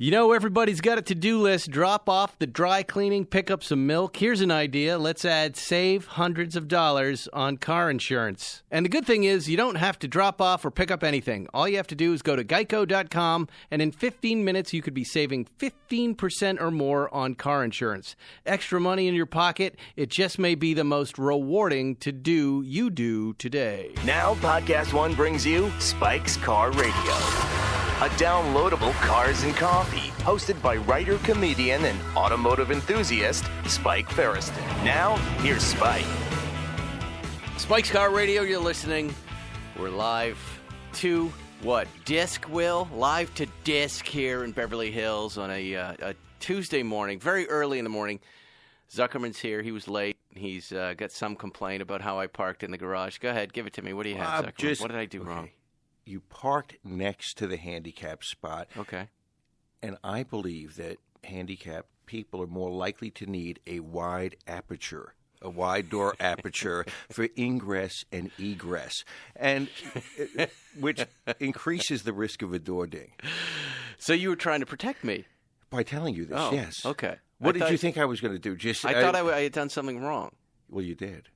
You know, everybody's got a to-do list. Drop off the dry cleaning, pick up some milk. Here's an idea. Let's save hundreds of dollars on car insurance. And the good thing is you don't have to drop off or pick up anything. All you have to do is go to geico.com, and in 15 minutes you could be saving 15% or more on car insurance. Extra money in your pocket. It just may be the most rewarding to-do you do today. Now, Podcast One brings you Spike's Car Radio. A downloadable cars and coffee, hosted by writer, comedian, and automotive enthusiast, Spike Ferriston. Now, here's Spike. Spike's Car Radio, you're listening. We're live to what? Disc, Will? Live to Disc here in Beverly Hills on a Tuesday morning, very early in the morning. Zuckerman's here. He was late. He's got some complaint about how I parked in the garage. Go ahead, give it to me. What do you have, Zuckerman? What did I do wrong? You parked next to the handicap spot. Okay. And I believe that handicapped people are more likely to need a wide door aperture for ingress and egress, and which increases the risk of a door ding. So you were trying to protect me? By telling you this, yes. Okay. What did you think I was going to do? I thought I had done something wrong. Well, you did.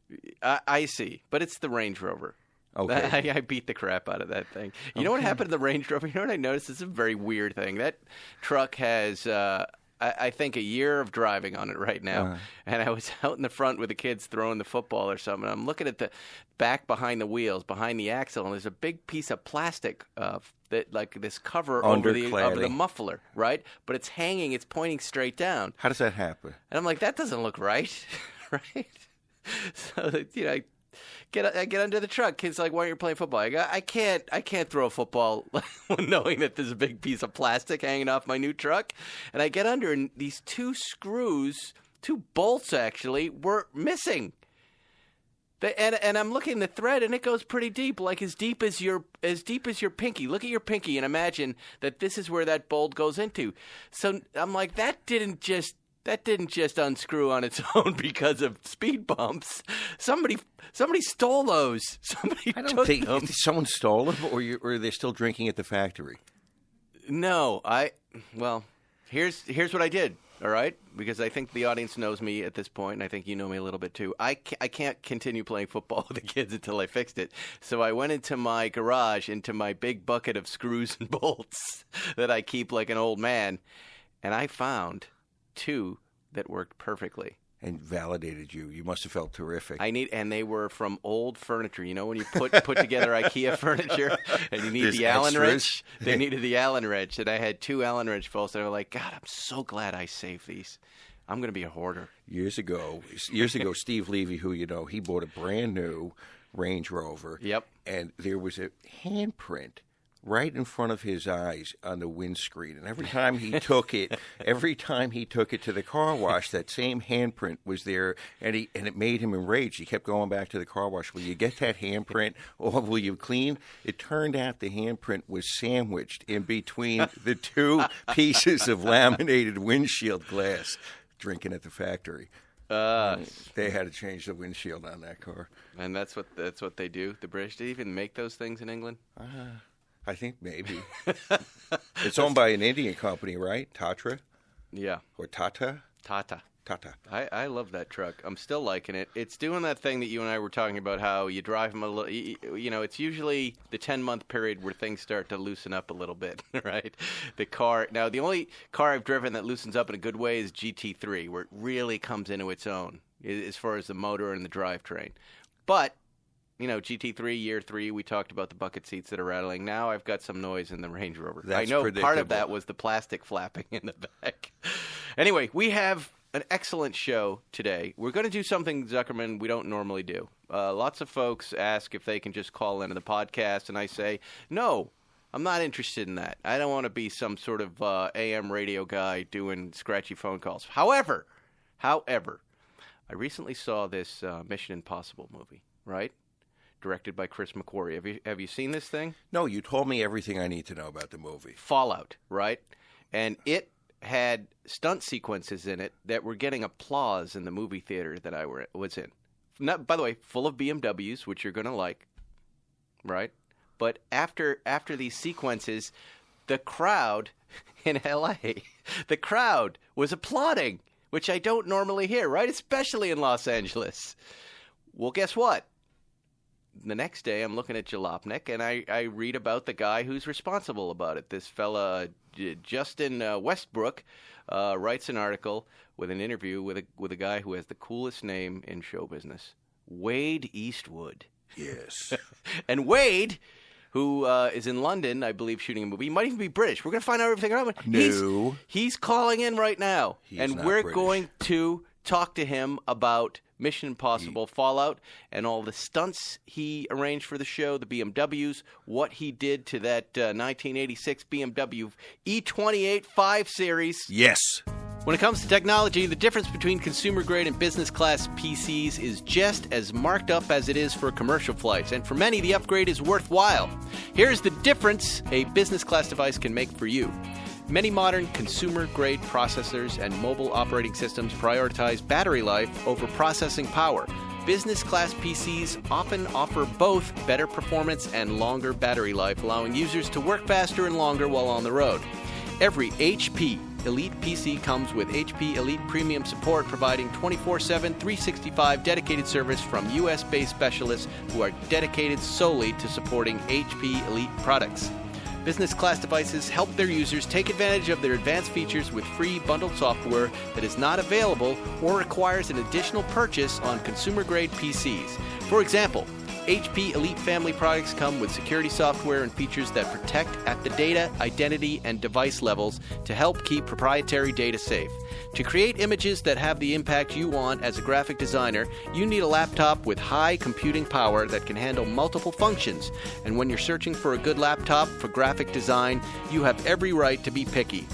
I see. But it's the Range Rover. Okay. I beat the crap out of that thing. You know what happened to the Range Rover? You know what I noticed? It's a very weird thing. That truck has, I think, a year of driving on it right now. And I was out in the front with the kids throwing the football or something. I'm looking at the back behind the wheels, behind the axle, and there's a big piece of plastic that, like this cover over the muffler, right? But it's hanging. It's pointing straight down. How does that happen? And I'm like, that doesn't look right, right? So, I get under the truck. Kids are like, why aren't you playing football? I go, I can't throw a football knowing that there's a big piece of plastic hanging off my new truck. And I get under, and these two bolts actually, were missing. And I'm looking at the thread, and it goes pretty deep, like as deep as your pinky. Look at your pinky and imagine that this is where that bolt goes into. So I'm like, that didn't just unscrew on its own because of speed bumps. Somebody stole those. I don't think someone stole them, or they're still drinking at the factory. No, here's what I did. All right, because I think the audience knows me at this point, and I think you know me a little bit too. I can't continue playing football with the kids until I fixed it. So I went into my garage, into my big bucket of screws and bolts that I keep like an old man, and I found two that worked perfectly. And validated you. You must have felt terrific. And they were from old furniture. You know when you put together IKEA furniture and you need the Allen wrench? They needed the Allen wrench. And I had two Allen wrench bolts. And I was like, God, I'm so glad I saved these. I'm going to be a hoarder. Years ago, Steve Levy, who you know, he bought a brand new Range Rover. Yep. And there was a handprint right in front of his eyes on the windscreen. And every time he took it to the car wash, that same handprint was there, and it made him enraged. He kept going back to the car wash. Will you get that handprint, or will you clean? It turned out the handprint was sandwiched in between the two pieces of laminated windshield glass. Drinking at the factory. They had to change the windshield on that car. And that's what they do. The British, do they even make those things in England? I think maybe. It's owned by an Indian company, right? Tatra? Yeah. Or Tata? Tata. I love that truck. I'm still liking it. It's doing that thing that you and I were talking about, how you drive them a little, you know, it's usually the 10-month period where things start to loosen up a little bit, right? Now, the only car I've driven that loosens up in a good way is GT3, where it really comes into its own as far as the motor and the drivetrain. But you know, GT3, year 3, we talked about the bucket seats that are rattling. Now I've got some noise in the Range Rover. That's I know predictable. Part of that was the plastic flapping in the back. Anyway, we have an excellent show today. We're going to do something, Zuckerman, we don't normally do. Lots of folks ask if they can just call into the podcast, and I say, no, I'm not interested in that. I don't want to be some sort of AM radio guy doing scratchy phone calls. However, I recently saw this Mission Impossible movie, right? Directed by Chris McQuarrie. Have you seen this thing? No, you told me everything I need to know about the movie. Fallout, right? And it had stunt sequences in it that were getting applause in the movie theater that I was in. Not, by the way, full of BMWs, which you're going to like, right? But after these sequences, the crowd in L.A., the crowd was applauding, which I don't normally hear, right? Especially in Los Angeles. Well, guess what? The next day, I'm looking at Jalopnik, and I read about the guy who's responsible about it. This fella, Justin Westbrook, writes an article with an interview with a guy who has the coolest name in show business, Wade Eastwood. Yes. And Wade, who is in London, I believe, shooting a movie. He might even be British. We're going to find out everything about him. No. He's calling in right now. He's and not we're British. going to talk to him about Mission Impossible Fallout and all the stunts he arranged for the show, the BMWs, what he did to that 1986 BMW E28 5 Series. Yes. When it comes to technology, the difference between consumer-grade and business-class PCs is just as marked up as it is for commercial flights, and for many, the upgrade is worthwhile. Here's the difference a business-class device can make for you. Many modern consumer-grade processors and mobile operating systems prioritize battery life over processing power. Business-class PCs often offer both better performance and longer battery life, allowing users to work faster and longer while on the road. Every HP Elite PC comes with HP Elite Premium support, providing 24/7, 365 dedicated service from US-based specialists who are dedicated solely to supporting HP Elite products. Business class devices help their users take advantage of their advanced features with free bundled software that is not available or requires an additional purchase on consumer-grade PCs. For example, HP Elite family products come with security software and features that protect at the data, identity, and device levels to help keep proprietary data safe. To create images that have the impact you want as a graphic designer, you need a laptop with high computing power that can handle multiple functions. And when you're searching for a good laptop for graphic design, you have every right to be picky.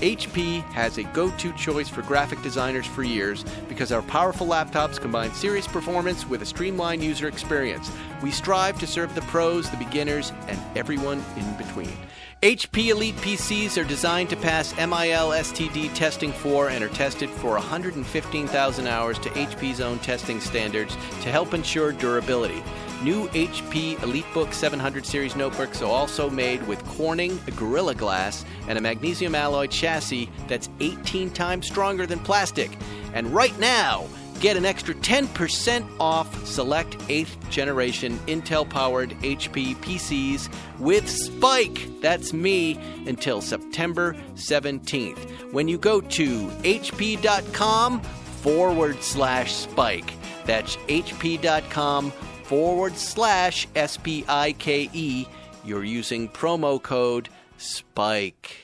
HP has a go-to choice for graphic designers for years because our powerful laptops combine serious performance with a streamlined user experience. We strive to serve the pros, the beginners, and everyone in between. HP Elite PCs are designed to pass MIL STD testing for and are tested for 115,000 hours to HP's own testing standards to help ensure durability. New HP EliteBook 700 series notebooks are also made with Corning Gorilla Glass and a magnesium alloy chassis that's 18 times stronger than plastic. And right now, get an extra 10% off select 8th generation Intel-powered HP PCs with Spike. That's me until September 17th. When you go to hp.com/Spike. That's hp.com/SPIKE. You're using promo code SPIKE.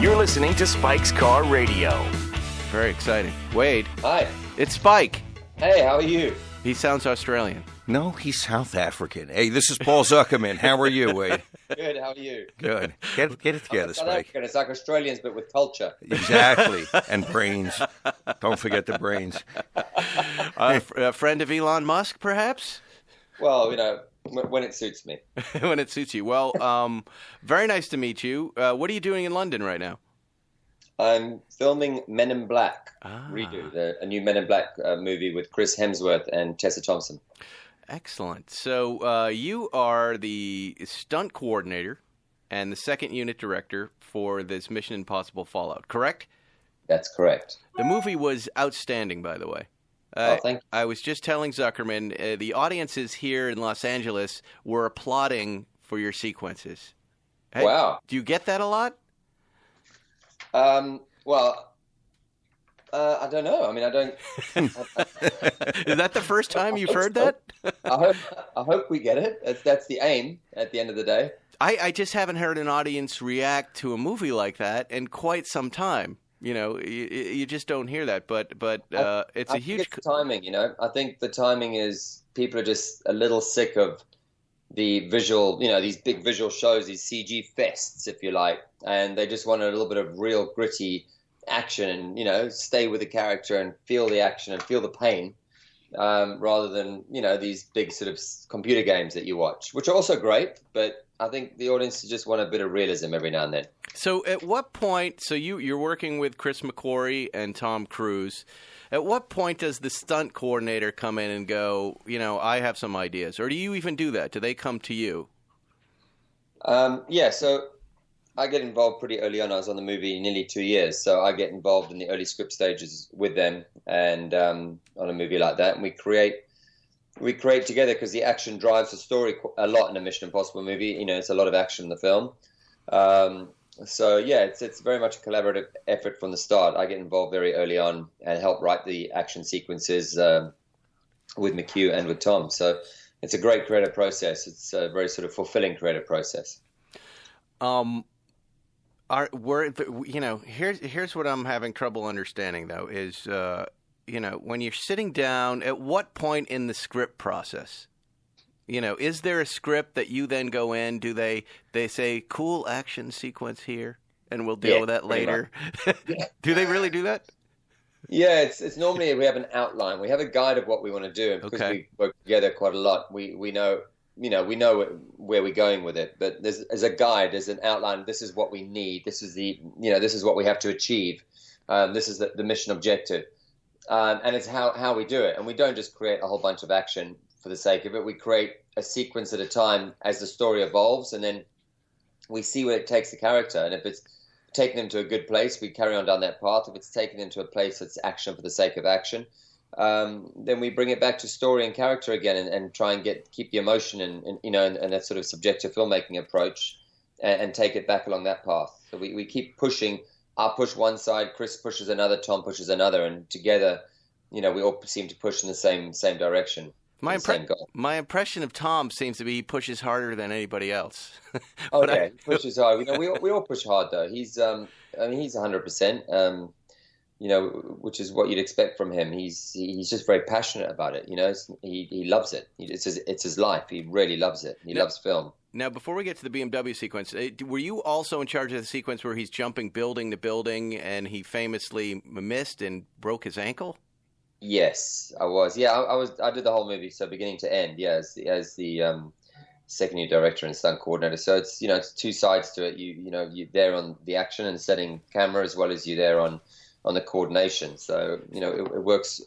You're listening to Spike's Car Radio. Very exciting. Wade. Hi. It's Spike. Hey, how are you? He sounds Australian. No, he's South African. Hey, this is Paul Zuckerman. How are you, Wade? Good, how are you? Good. Get it together, South Spike. African. It's like Australians, but with culture. Exactly. And brains. Don't forget the brains. A friend of Elon Musk, perhaps? Well, when it suits me. When it suits you. Well, very nice to meet you. What are you doing in London right now? I'm filming Men in Black redo, a new Men in Black movie with Chris Hemsworth and Tessa Thompson. Excellent. So you are the stunt coordinator and the second unit director for this Mission Impossible Fallout, correct? That's correct. The movie was outstanding, by the way. Thank you. I was just telling Zuckerman, the audiences here in Los Angeles were applauding for your sequences. Hey, Wow. Do you get that a lot? Well, I don't know. I mean, I don't. Is that the first time you've heard that? I hope we get it. That's the aim at the end of the day. I just haven't heard an audience react to a movie like that in quite some time. You just don't hear that. But it's a huge it's the timing. I think the timing is people are just a little sick of the visual, these big visual shows, these CG fests, if you like, and they just want a little bit of real gritty action and, stay with the character and feel the action and feel the pain, rather than, these big sort of computer games that you watch, which are also great, but I think the audience just want a bit of realism every now and then. So at what point, you're working with Chris McQuarrie and Tom Cruise, at what point does the stunt coordinator come in and go, I have some ideas? Or do you even do that? Do they come to you? Yeah, so I get involved pretty early on. I was on the movie nearly 2 years, so I get involved in the early script stages with them, and on a movie like that, and we create together because the action drives the story a lot in a Mission Impossible movie. You know, it's a lot of action in the film. So yeah, it's very much a collaborative effort from the start. I get involved very early on and help write the action sequences with McHugh and with Tom. So it's a great creative process. It's a very sort of fulfilling creative process. Here's what I'm having trouble understanding though is when you're sitting down, at what point in the script process? Is there a script that you then go in? Do they say cool action sequence here, and we'll deal with that later? Do they really do that? Yeah, it's normally we have an outline. We have a guide of what we want to do, and because we work together quite a lot, we know where we're going with it. But there's a guide, there's an outline. This is what we need. This is this is what we have to achieve. This is the mission objective, and it's how we do it. And we don't just create a whole bunch of action for the sake of it. We create a sequence at a time as the story evolves, and then we see where it takes the character. And if it's taking them to a good place, we carry on down that path. If it's taking them to a place that's action for the sake of action, then we bring it back to story and character again, and try and keep the emotion and that sort of subjective filmmaking approach, and take it back along that path. So we keep pushing. I push one side, Chris pushes another, Tom pushes another, and together, we all seem to push in the same direction. My impression of Tom seems to be he pushes harder than anybody else. He pushes hard. We all push hard though. He's 100%. Which is what you'd expect from him. He's just very passionate about it. He loves it. It's his life. He really loves it. He loves film. Now, before we get to the BMW sequence, were you also in charge of the sequence where he's jumping building to building and he famously missed and broke his ankle? Yes, I was. Yeah, I did the whole movie, so beginning to end. Yeah, as the second year director and stunt coordinator. So it's it's two sides to it. You're there on the action and setting camera, as well as you're there on the coordination. So it works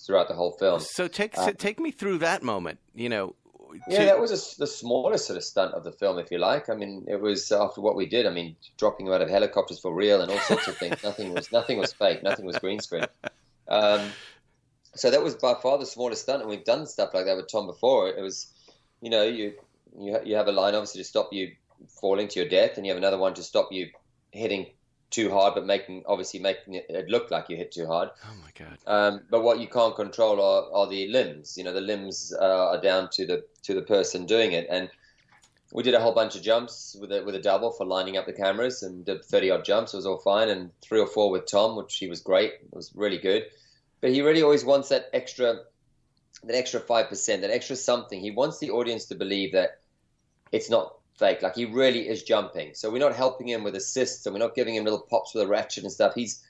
throughout the whole film. So take me through that moment. That was the smallest sort of stunt of the film, if you like. I mean, it was after what we did. I mean, dropping them out of helicopters for real and all sorts of things. Nothing was fake. Nothing was green screen. So that was by far the smallest stunt, and we've done stuff like that with Tom before. It was, you have a line obviously to stop you falling to your death, and you have another one to stop you hitting too hard, but making it look like you hit too hard. Oh my God! But what you can't control are the limbs. The limbs are down to the person doing it, and we did a whole bunch of jumps with a double for lining up the cameras, and did 30-odd jumps. It was all fine, and 3 or 4 with Tom, which he was great. It was really good. But he really always wants that extra 5%, that extra something. He wants the audience to believe that it's not fake. Like, he really is jumping. So we're not helping him with assists, and we're not giving him little pops with a ratchet and stuff. He's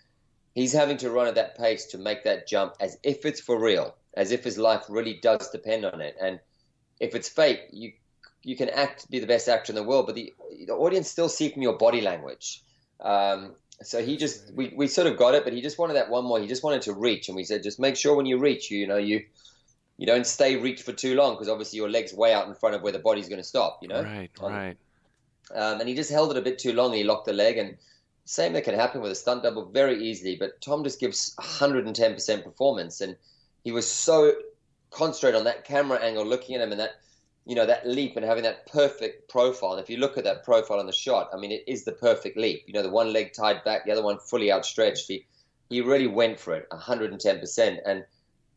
having to run at that pace to make that jump as if it's for real, as if his life really does depend on it. And if it's fake, you can be the best actor in the world, but the audience still see from your body language. So we sort of got it, but he just wanted that one more. He just wanted to reach, and we said, just make sure when you reach, you don't stay reached for too long, because obviously your leg's way out in front of where the body's going to stop. Right. And he just held it a bit too long, and he locked the leg. And same that can happen with a stunt double very easily. But Tom just gives 110% performance, and he was so concentrated on that camera angle, looking at him, and that that leap and having that perfect profile. And if you look at that profile on the shot, I mean, it is the perfect leap. The one leg tied back, the other one fully outstretched. He really went for it, 110%. And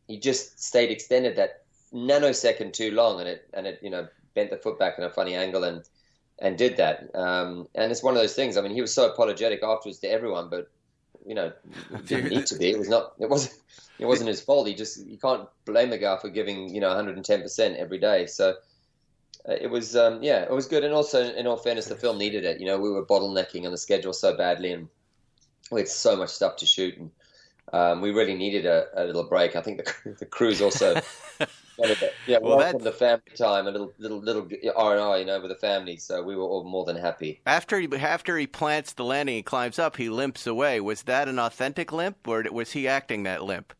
he just stayed extended that nanosecond too long, and it bent the foot back in a funny angle and did that. And it's one of those things. I mean, he was so apologetic afterwards to everyone, but it didn't need to be. It wasn't his fault. You can't blame the guy for giving 110% every day. So. It was good, and also in all fairness, the film needed it. We were bottlenecking on the schedule so badly, and we had so much stuff to shoot, and we really needed a little break. I think the crew's also welcome the family time, a little R&R, with the family. So we were all more than happy. After he plants the landing, he climbs up, he limps away. Was that an authentic limp, or was he acting that limp?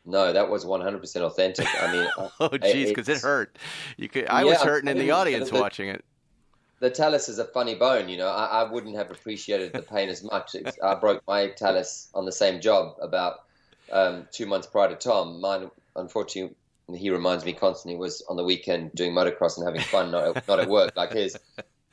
No, that was 100% authentic. I mean, oh, geez, because it hurt. I was hurting in the audience watching it. the talus is a funny bone. I wouldn't have appreciated the pain as much. I broke my talus on the same job about 2 months prior to Tom. Mine, unfortunately, he reminds me constantly, was on the weekend doing motocross and having fun, not at work like his.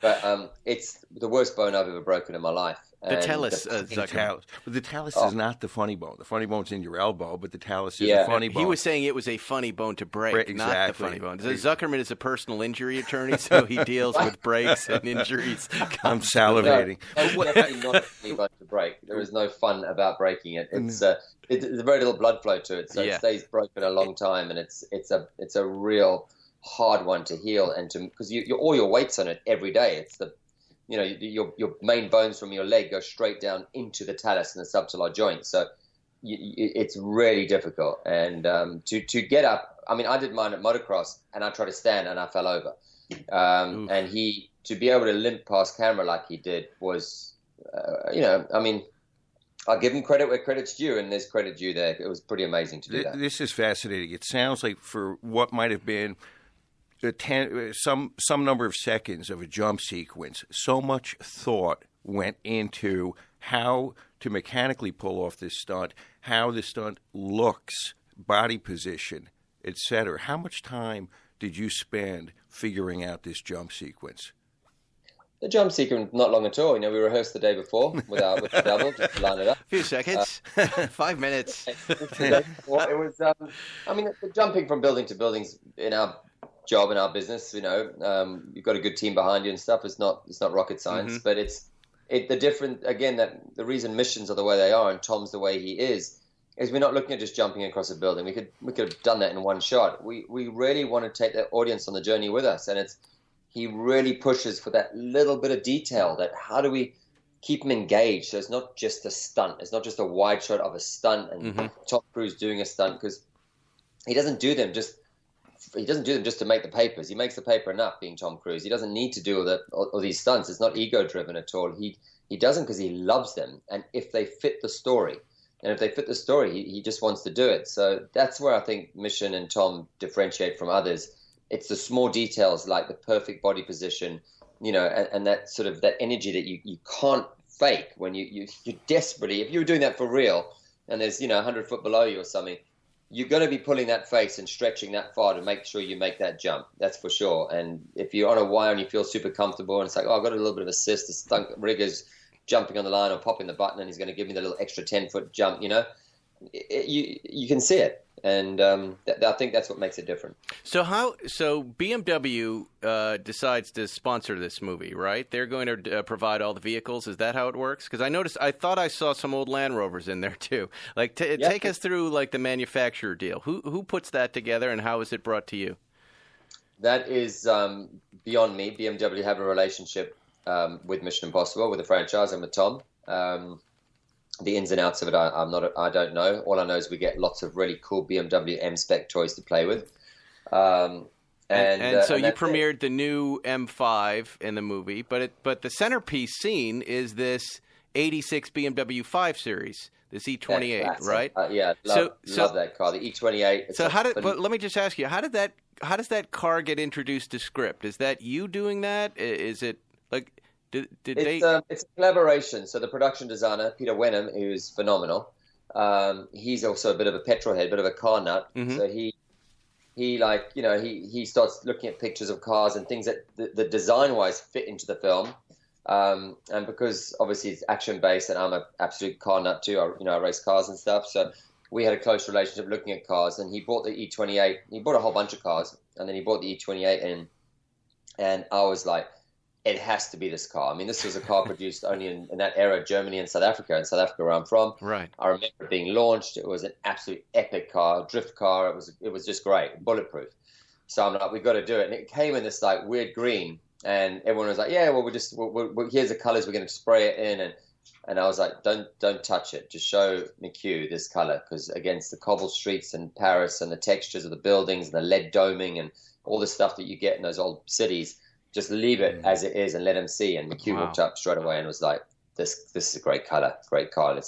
But it's the worst bone I've ever broken in my life. The talus, the talus is not the funny bone. The funny bone's in your elbow, but the talus is the funny bone. He was saying it was a funny bone to break, exactly. not the funny bone. Zuckerman is a personal injury attorney, so he deals with breaks and injuries. I'm salivating. No, it's definitely not a funny bone to break. There is no fun about breaking it. It's there's very little blood flow to it, so it stays broken a long time, and it's a real hard one to heal, and because all your weight's on it every day. It's your main bones from your leg go straight down into the talus and the subtalar joint. So it's really difficult. And to get up, I mean, I did mine at motocross and I tried to stand and I fell over. And to be able to limp past camera like he did was, I mean, I'll give him credit where credit's due, and there's credit due there. It was pretty amazing to do that. This is fascinating. It sounds like for what might have been some number of seconds of a jump sequence, so much thought went into how to mechanically pull off this stunt, how the stunt looks, body position, etc. How much time did you spend figuring out this jump sequence? The jump sequence, not long at all. We rehearsed the day before with the double, just to line it up. A few seconds, 5 minutes. It was, I mean, the jumping from building to buildings in our job, in our business, you've got a good team behind you and stuff. It's not rocket science, but the reason missions are the way they are and Tom's the way he is we're not looking at just jumping across a building. We could have done that in one shot. We really want to take the audience on the journey with us, and he really pushes for that little bit of detail. That how do we keep them engaged? So it's not just a stunt. It's not just a wide shot of a stunt and Tom Cruise doing a stunt, because he doesn't do them just to make the papers. He makes the paper enough being Tom Cruise. He doesn't need to do all these stunts. It's not ego-driven at all. He does them because he loves them. And if they fit the story, he just wants to do it. So that's where I think Mission and Tom differentiate from others. It's the small details like the perfect body position, and that sort of that energy that you can't fake when you desperately, if you were doing that for real and there's, 100 foot below you or something, you're going to be pulling that face and stretching that far to make sure you make that jump. That's for sure. And if you're on a wire and you feel super comfortable and it's like, I've got a little bit of assist, the stunt rigger's jumping on the line or popping the button and he's going to give me the little extra 10-foot jump, you can see it. And I think that's what makes it different. So BMW decides to sponsor this movie, right? They're going to provide all the vehicles. Is that how it works? Because I thought I saw some old Land Rovers in there too. Take us through the manufacturer deal. Who puts that together, and how is it brought to you? That is beyond me. BMW have a relationship with Mission Impossible, with the franchise, and with Tom. The ins and outs of it, I don't know. All I know is we get lots of really cool BMW M-Spec toys to play with. So you premiered the new M5 in the movie, but the centerpiece scene is this 86 BMW 5 Series, this E28, right? Love that car, the E28. But let me just ask you, how does that car get introduced to script? Is that you doing that? Is it It's a collaboration. So the production designer, Peter Wenham, who's phenomenal, he's also a bit of a petrol head, bit of a car nut. Mm-hmm. So he starts looking at pictures of cars and things that design-wise fit into the film. And because obviously it's action-based and I'm an absolute car nut too, I race cars and stuff. So we had a close relationship looking at cars, and he bought the E28. He bought a whole bunch of cars, and then he bought the E28 in, and I was like, it has to be this car. I mean, this was a car produced only in that era, Germany and South Africa. In South Africa, where I'm from, right. I remember it being launched. It was an absolute epic car, drift car. It was just great, bulletproof. So I'm like, we've got to do it. And it came in this weird green, and everyone was like, yeah, well, here's the colors. We're going to spray it in, and I was like, don't touch it. Just show McHugh this color, because against the cobble streets in Paris and the textures of the buildings and the lead doming and all the stuff that you get in those old cities. Just leave it as it is and let him see. And McHugh walked up straight away and was like, this is a great color, great car.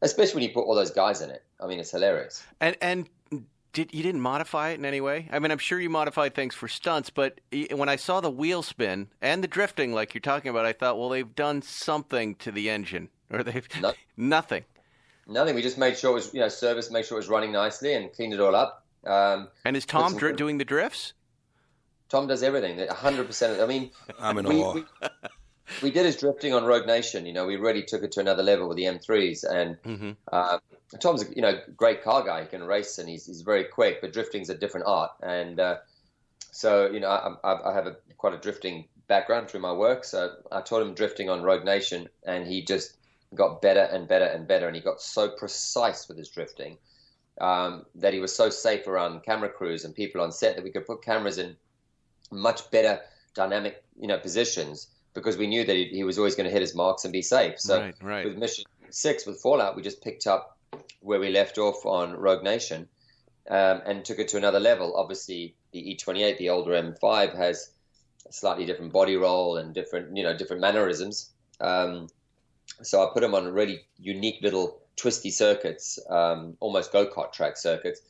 Especially when you put all those guys in it. I mean, it's hilarious. And you didn't modify it in any way? I mean, I'm sure you modified things for stunts, but when I saw the wheel spin and the drifting, like you're talking about, I thought, well, they've done something to the engine, or they've nothing. Nothing. We just made sure it was, serviced, make sure it was running nicely, and cleaned it all up. And is Tom doing the drifts? Tom does everything, 100%. I mean, I'm in awe. We did his drifting on Rogue Nation. We really took it to another level with the M3s, and Tom's a great car guy. He can race, and he's very quick. But drifting's a different art, and so I have quite a drifting background through my work. So I taught him drifting on Rogue Nation, and he just got better and better and better, and he got so precise with his drifting that he was so safe around camera crews and people on set that we could put cameras in much better dynamic positions, because we knew that he was always going to hit his marks and be safe. So with Mission 6, with Fallout, we just picked up where we left off on Rogue Nation and took it to another level. Obviously, the E28, the older M5, has a slightly different body roll and different mannerisms. So I put him on really unique little twisty circuits, almost go-kart track circuits,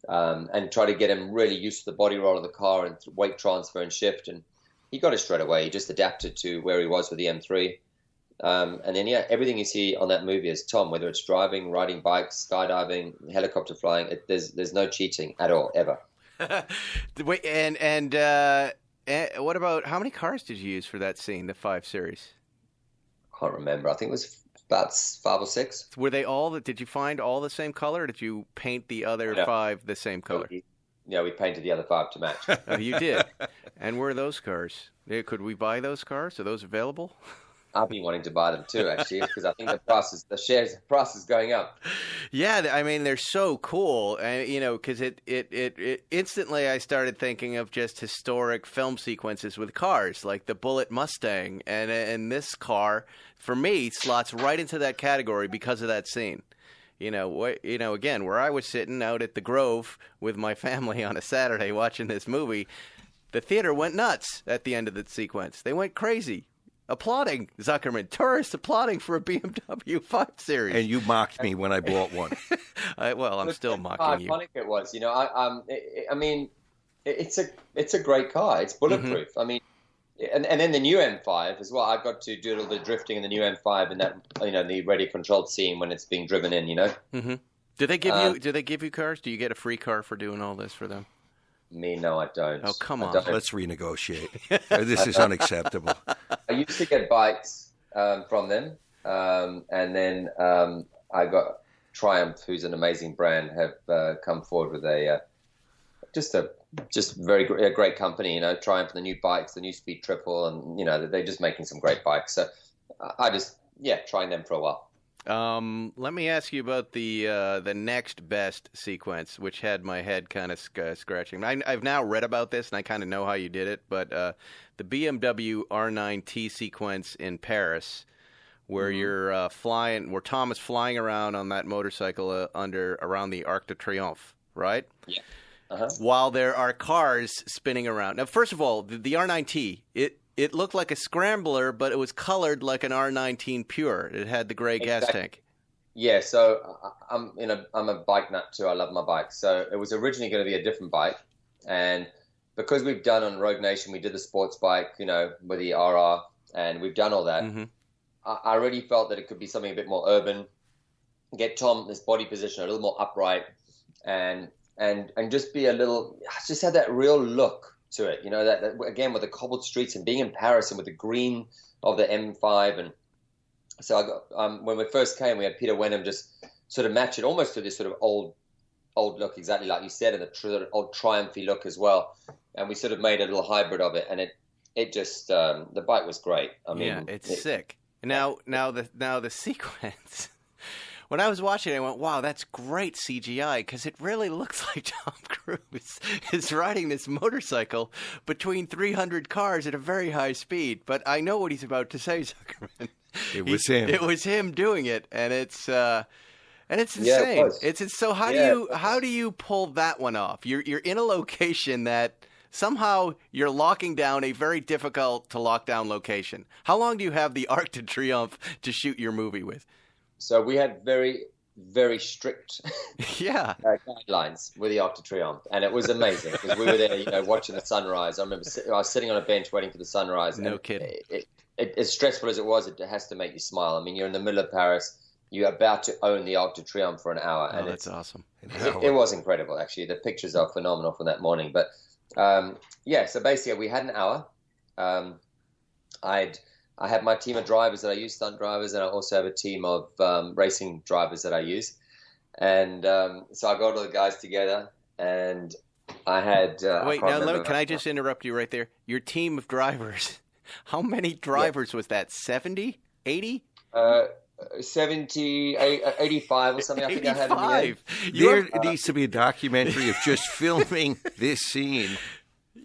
and try to get him really used to the body roll of the car and weight transfer and shift. And he got it straight away. He just adapted to where he was with the M3. And then, everything you see on that movie is Tom, whether it's driving, riding bikes, skydiving, helicopter flying. There's no cheating at all, ever. Wait, and what about, how many cars did you use for that scene, the 5 Series? I can't remember. I think it was about 5 or 6. Were they all, did you find all the same color, or did you paint the other 5 the same color? Yeah, we painted the other 5 to match. Oh, you did? And where are those cars? Could we buy those cars? Are those available? I've been wanting to buy them too, actually, because I think the price is going up. Yeah, I mean, they're so cool, and because it instantly I started thinking of just historic film sequences with cars, like the Bullitt Mustang, and this car for me slots right into that category because of that scene. Again, where I was sitting out at the Grove with my family on a Saturday watching this movie, the theater went nuts at the end of the sequence. They went crazy. Applauding Zuckerman, tourists applauding for a BMW 5 Series. And you mocked me when I bought one. I'm still mocking you. How iconic it was, I mean, it's a great car. It's bulletproof. I mean, and then the new M5 as well. I got to do a little bit of drifting in the new M5 in that, the ready controlled scene when it's being driven in. Mm-hmm. Do they give you cars? Do you get a free car for doing all this for them? Me, no, I don't. Oh, come on. Let's renegotiate. This is unacceptable. I used to get bikes from them, and then I got Triumph, who's an amazing brand, have come forward with a great company. Triumph, the new bikes, the new Speed Triple, and they're just making some great bikes. So I just trying them for a while. Let me ask you about the next best sequence, which had my head kind of scratching. I've now read about this, and I kind of know how you did it, but the BMW R9T sequence in Paris, where you're flying, where Tom is flying around on that motorcycle around the Arc de Triomphe, right? Yeah. Uh-huh. While there are cars spinning around. Now, first of all, the R9T, it looked like a scrambler, but it was colored like an R19 Pure. It had the gray gas tank. Yeah, so I'm a bike nut too. I love my bike. So it was originally going to be a different bike, and because we've done on Rogue Nation, we did the sports bike, with the RR, and we've done all that. Mm-hmm. I really felt that it could be something a bit more urban, get Tom this body position a little more upright, and just be just have that real look to it, that again with the cobbled streets and being in Paris and with the green of the M5. And so I got when we first came, we had Peter Wenham just sort of match it almost to this sort of old look, exactly like you said, and the old Triumphy look as well. And we sort of made a little hybrid of it, and it just the bike was great. I mean, it's sick. Now the sequence. When I was watching it, I went, wow, that's great CGI, because it really looks like Tom Cruise is riding this motorcycle between 300 cars at a very high speed. But I know what he's about to say, Zuckerman. It was him. It was him doing it, and it's insane. Yeah, it was. So how do you pull that one off? You're in a location that somehow you're locking down a very difficult to lock down location. How long do you have the Arc de Triomphe to shoot your movie with? So we had very very strict guidelines with the Arc de Triomphe, and it was amazing because we were there, watching the sunrise. I remember I was sitting on a bench waiting for the sunrise. No kidding. As stressful as it was, it has to make you smile. I mean, you're in the middle of Paris. You're about to own the Arc de Triomphe for an hour. Oh, that's awesome. It was incredible, actually. The pictures are phenomenal from that morning. But, so basically we had an hour. I had my team of drivers that I use, stunt drivers, and I also have a team of racing drivers that I use. And so I got all the guys together, and I had... can I just interrupt you right there? Your team of drivers, how many drivers was that? 70? 80? 70, 85 or something. I think 85. I had in the end. There needs to be a documentary of just filming this scene.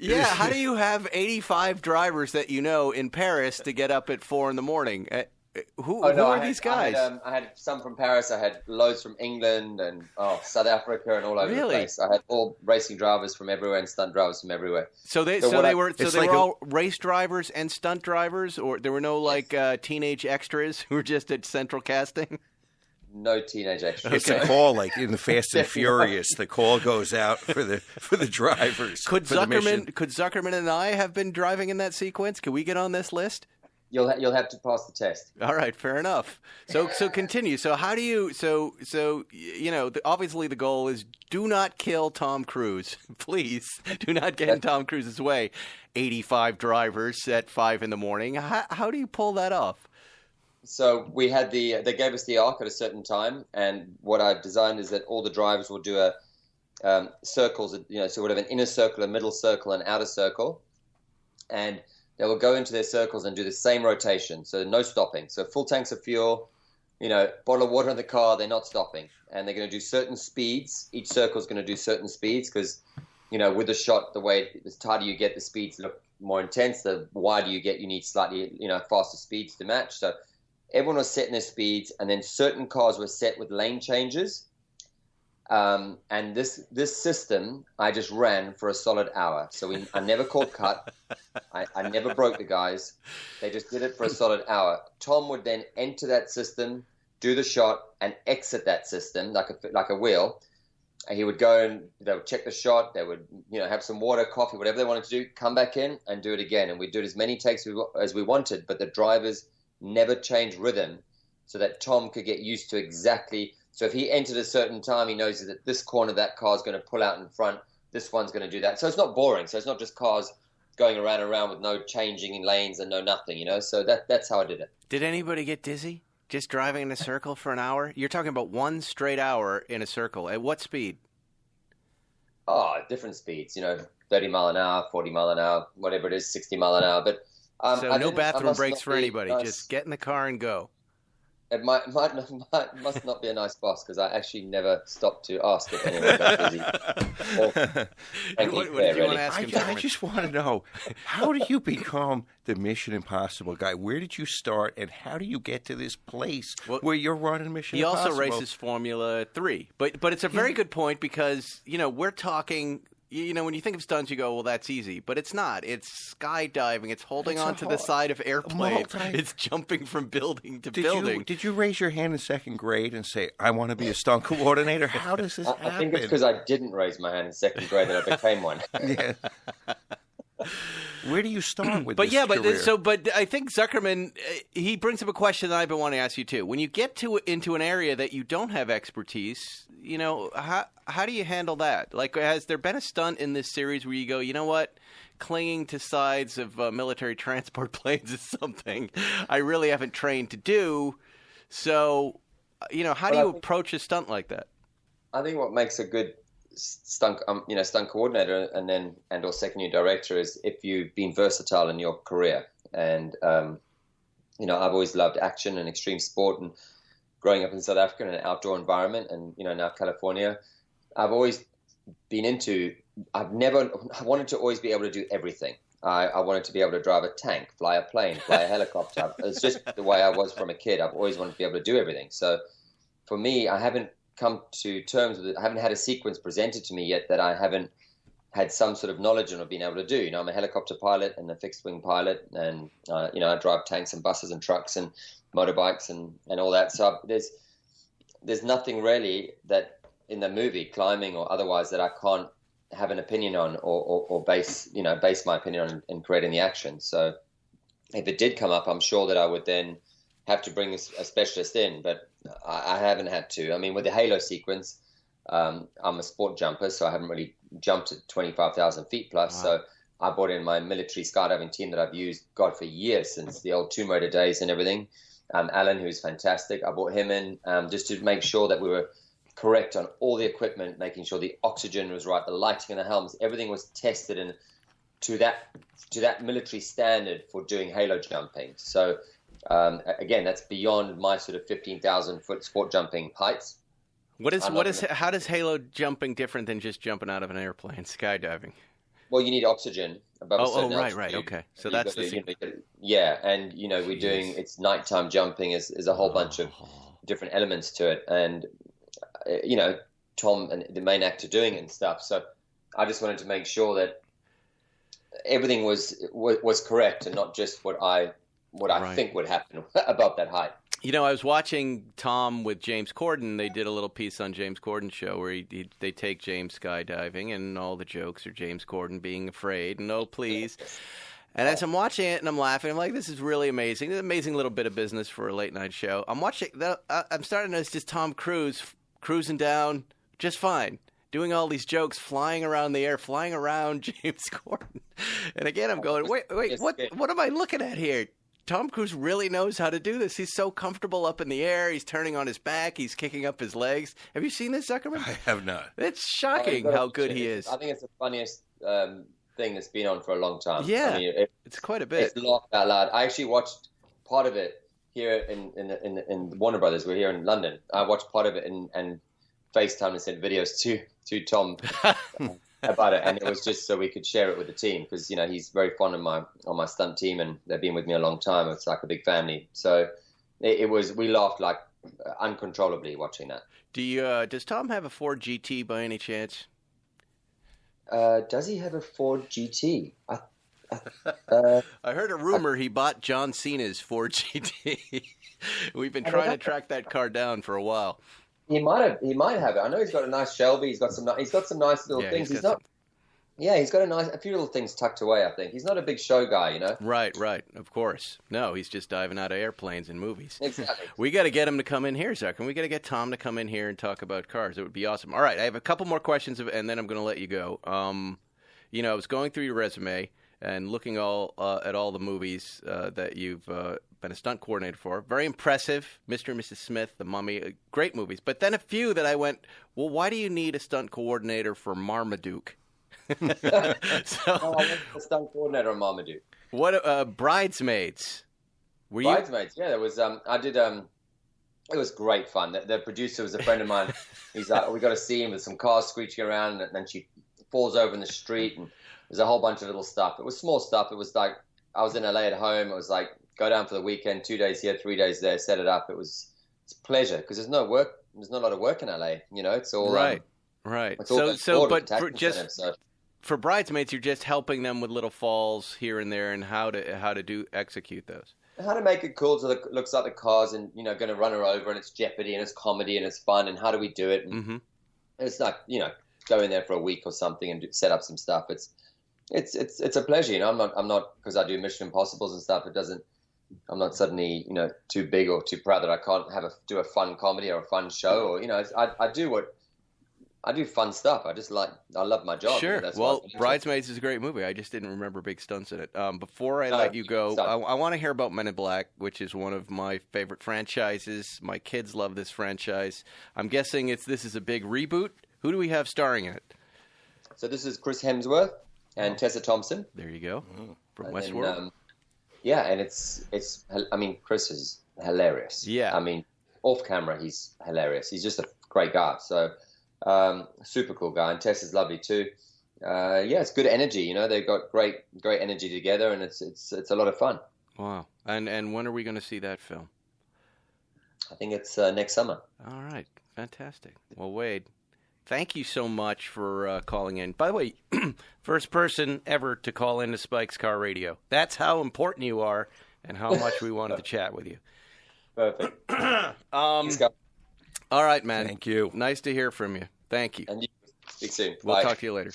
Yeah, how do you have 85 drivers that you know in Paris to get up at 4 a.m? Who are these guys? I had some from Paris. I had loads from England and South Africa and all over the place. I had all racing drivers from everywhere and stunt drivers from everywhere. So they were all race drivers and stunt drivers, or there were no teenage extras who were just at central casting. No teenage extras. It's a call like in the Fast and Furious. The call goes out for the drivers. Could Zuckerman and I have been driving in that sequence? Could we get on this list? You'll have to pass the test. All right, fair enough. So continue. So how do you? Obviously the goal is do not kill Tom Cruise. Please do not get in Tom Cruise's way. 85 drivers at 5 a.m. How do you pull that off? So we had they gave us the arc at a certain time, and what I've designed is that all the drivers will do circles. So we'll have an inner circle, a middle circle, an outer circle, and they will go into their circles and do the same rotation, so no stopping. So full tanks of fuel, bottle of water in the car, they're not stopping. And they're going to do certain speeds. Each circle is going to do certain speeds because, with the shot, the tighter you get, the speeds look more intense. The wider you get, you need slightly, faster speeds to match. So everyone was setting their speeds, and then certain cars were set with lane changes. And this system, I just ran for a solid hour. So I never called cut. I never broke the guys. They just did it for a solid hour. Tom would then enter that system, do the shot, and exit that system like a wheel. And he would go and they would check the shot. They would have some water, coffee, whatever they wanted to do. Come back in and do it again. And we'd do it as many takes as we wanted. But the drivers never changed rhythm, so that Tom could get used to exactly. So if he entered a certain time, he knows that this corner of that car is going to pull out in front. This one's going to do that. So it's not boring. So it's not just cars going around with no changing in lanes and no nothing, So that's how I did it. Did anybody get dizzy just driving in a circle for an hour? You're talking about one straight hour in a circle. At what speed? Oh, different speeds, 30 mile an hour, 40 mile an hour, whatever it is, 60 mile an hour. But so no bathroom breaks for anybody. Nice. Just get in the car and go. It must not be a nice boss because I actually never stopped to ask if anyone got busy. What did you want to ask him? I just want to know, how do you become the Mission Impossible guy? Where did you start, and how do you get to this place where you're running Mission Impossible? He also races Formula 3. But it's a very good point because, we're talking... when you think of stunts, you go, well, that's easy. But it's not. It's skydiving. It's holding onto the side of airplanes. It's jumping from building to building. Did you raise your hand in second grade and say, I want to be a stunt coordinator? How does this happen? I think it's because I didn't raise my hand in second grade that I became one. Yeah. Where do you start with this career? But I think Zuckerman, he brings up a question that I've been wanting to ask you too. When you get into an area that you don't have expertise, how do you handle that? Like, has there been a stunt in this series where you go, you know what, clinging to sides of military transport planes is something I really haven't trained to do. So, how do you approach a stunt like that? I think what makes a good stunt coordinator and or second year director is if you've been versatile in your career. And I've always loved action and extreme sport, and growing up in South Africa in an outdoor environment, and now California, I've always been I wanted to always be able to do everything. I wanted to be able to drive a tank, fly a plane, fly a helicopter. It's just the way I was from a kid. I've always wanted to be able to do everything. So for me, I haven't come to terms with it. I haven't had a sequence presented to me yet that I haven't had some sort of knowledge on of being able to do. I'm a helicopter pilot and a fixed wing pilot, and I drive tanks and buses and trucks and motorbikes and all that. So there's nothing really that in the movie, climbing or otherwise, that I can't have an opinion on or base my opinion on in creating the action. So if it did come up, I'm sure that I would then have to bring a specialist in, but I haven't had to. I mean, with the Halo sequence, I'm a sport jumper, so I haven't really jumped at 25,000 feet plus. Wow. So I brought in my military skydiving team that I've used, God, for years, since the old Tomb Raider days and everything. Alan, who's fantastic, I brought him in just to make sure that we were correct on all the equipment, making sure the oxygen was right, the lighting in the helmets, everything was tested and to that military standard for doing halo jumping. So again, that's beyond my sort of 15,000 foot sport jumping heights. How does halo jumping different than just jumping out of an airplane, skydiving? Well, you need oxygen above a certain altitude. Right, okay. So that's yeah, and we're doing it's nighttime jumping is a whole bunch of different elements to it, and Tom and the main actor doing it and stuff. So I just wanted to make sure that everything was correct and not just what I think would happen above that height. I was watching Tom with James Corden. They did a little piece on James Corden's show where they take James skydiving, and all the jokes are James Corden being afraid and oh please. And as I'm watching it and I'm laughing, I'm like, this is really amazing. This is an amazing little bit of business for a late night show. I'm watching. I'm starting to notice just Tom Cruise cruising down just fine, doing all these jokes, flying around the air, flying around James Corden. And again, I'm going, wait, what am I looking at here? Tom Cruise really knows how to do this. He's so comfortable up in the air. He's turning on his back. He's kicking up his legs. Have you seen this, Zuckerman? I have not. It's shocking how good he is. I think it's the funniest thing that's been on for a long time. Yeah, it's quite a bit. It's laughed out loud. I actually watched part of it here in Warner Brothers. We're here in London. I watched part of it and FaceTime and sent videos to Tom about it, and it was just so we could share it with the team because he's very fond of my stunt team and they've been with me a long time. It's like a big family. So we laughed like uncontrollably watching that. Does Tom have a Ford GT by any chance? Does he have a Ford GT? I heard a rumor he bought John Cena's Ford GT. We've been trying to track that car down for a while. He might have it. I know he's got a nice Shelby. He's got some nice little things. He's got a few little things tucked away. I think he's not a big show guy, Right. Of course, no. He's just diving out of airplanes in movies. Exactly. We got to get him to come in here, Zucker. We got to get Tom to come in here and talk about cars. It would be awesome. All right, I have a couple more questions, and then I'm going to let you go. I was going through your resume and looking at all the movies that you've been a stunt coordinator for. Very impressive. Mr. and Mrs. Smith, The Mummy, great movies. But then a few that I went, well, why do you need a stunt coordinator for Marmaduke? I was a stunt coordinator on Marmaduke. What Bridesmaids? Bridesmaids, yeah. There was I did it was great fun. The producer was a friend of mine. He's like, we got a scene with some cars screeching around, and then she falls over in the street, and there's a whole bunch of little stuff. It was small stuff. It was like I was in LA at home. It was like go down for the weekend, 2 days here, 3 days there, set it up. It's pleasure because there's no work. There's not a lot of work in LA. It's all right. It's all for Bridesmaids, you're just helping them with little falls here and there and how to execute those. How to make it cool so it looks like the car's and going to run her over and it's jeopardy and it's comedy and it's fun and how do we do it? And it's like go in there for a week or something and set up some stuff. It's a pleasure. I'm not because I do Mission Impossibles and stuff. I'm not suddenly too big or too proud that I can't do a fun comedy or a fun show or I do fun stuff. I love my job. Sure. Well, Bridesmaids is a great movie. I just didn't remember big stunts in it. Before I let you go, I want to hear about Men in Black, which is one of my favorite franchises. My kids love this franchise. I'm guessing this is a big reboot. Who do we have starring in it? So this is Chris Hemsworth and Tessa Thompson. There you go. From Westworld. And it's. I mean, Chris is hilarious. Yeah. I mean, off camera, he's hilarious. He's just a great guy. So. Super cool guy, and Tessa's lovely too. It's good energy. They've got great energy together, and it's a lot of fun. Wow! And when are we going to see that film? I think it's next summer. All right, fantastic. Well, Wade, thank you so much for calling in. By the way, first person ever to call into Spike's Car Radio. That's how important you are, and how much we wanted to chat with you. Perfect. Thanks, guys. All right, man. Thank you. Nice to hear from you. Thank you. And you speak soon. We'll Bye. talk to you later.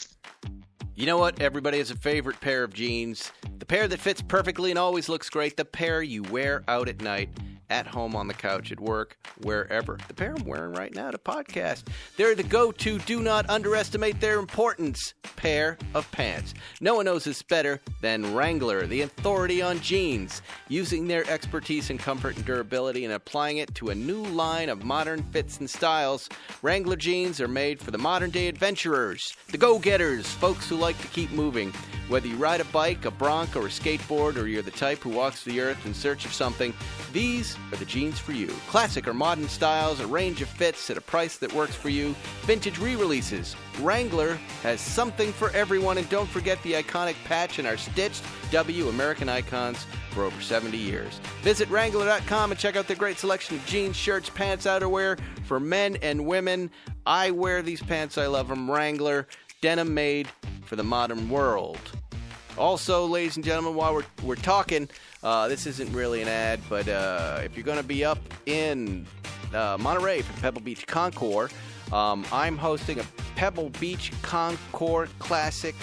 You know what? Everybody has a favorite pair of jeans. The pair that fits perfectly and always looks great. The pair you wear out at night, at home, on the couch, at work, wherever. The pair I'm wearing right now to podcast. They're the go-to, do not underestimate their importance, pair of pants. No one knows this better than Wrangler, the authority on jeans, using their expertise in comfort and durability and applying it to a new line of modern fits and styles. Wrangler jeans are made for the modern-day adventurers, the go-getters, folks who like to keep moving. Whether you ride a bike, a bronc, or a skateboard, or you're the type who walks the earth in search of something, these are the jeans for you. Classic or modern styles, a range of fits at a price that works for you, vintage re-releases. Wrangler has something for everyone, and don't forget the iconic patch in our stitched W American icons for over 70 years. Visit Wrangler.com and check out the great selection of jeans, shirts, pants, outerwear for men and women. I wear these pants. I love them. Wrangler, denim made for the modern world. Also, ladies and gentlemen, while we're talking, this isn't really an ad, but if you're going to be up in Monterey for the Pebble Beach Concours, I'm hosting a Pebble Beach Concours Classic.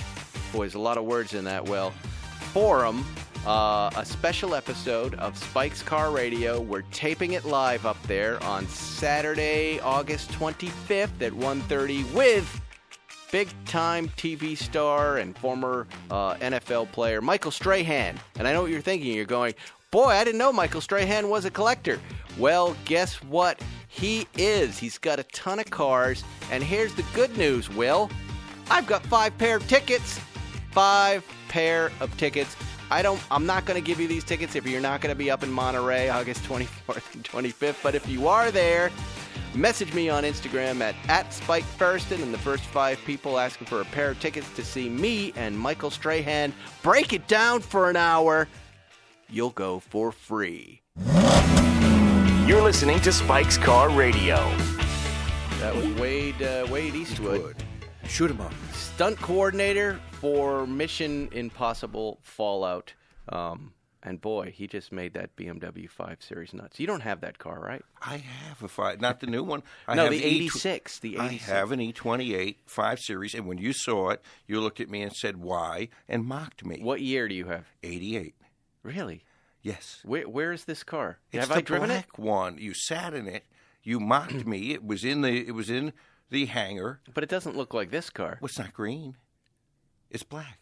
Boy, there's a lot of words in that. Well, forum, a special episode of Spike's Car Radio. We're taping it live up there on Saturday, August 25th at 1:30 with big-time TV star and former NFL player Michael Strahan. And I know what you're thinking. You're going, boy, I didn't know Michael Strahan was a collector. Well, guess what? He is. He's got a ton of cars. And here's the good news, Will. I've got 5 pair of tickets. 5 pair of tickets. I'm not going to give you these tickets if you're not going to be up in Monterey August 24th and 25th. But if you are there, message me on Instagram at Spike Ferriston, and the first 5 people asking for a pair of tickets to see me and Michael Strahan break it down for an hour, you'll go for free. You're listening to Spike's Car Radio. That was Wade Eastwood. Shoot him up. Stunt coordinator for Mission Impossible Fallout. And boy, he just made that BMW 5 Series nuts. You don't have that car, right? I have a 5, not the new one. I No, have the 86. The 86. I have an E28 5 Series, and when you saw it, you looked at me and said, why, and mocked me. What year do you have? 88. Really? Yes. Where is this car? It's have I driven it? black one. You sat in it. You mocked me. It was in the hangar. But it doesn't look like this car. Well, it's not green. It's black.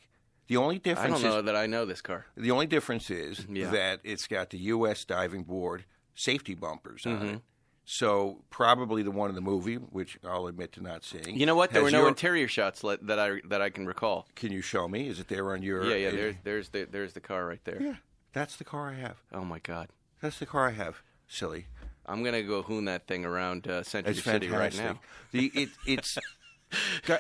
The only difference I don't know that I know this car. The only difference is Yeah. that it's got the U.S. Diving Board safety bumpers on it. So probably the one in the movie, which I'll admit to not seeing. You know what? There has were no your- interior shots that I can recall. Can you show me? Is it there on your? Yeah. There's the car right there. Yeah, that's the car I have. Oh my God. That's the car I have. Silly. I'm gonna go hoon that thing around Century It's City right fantastic. now.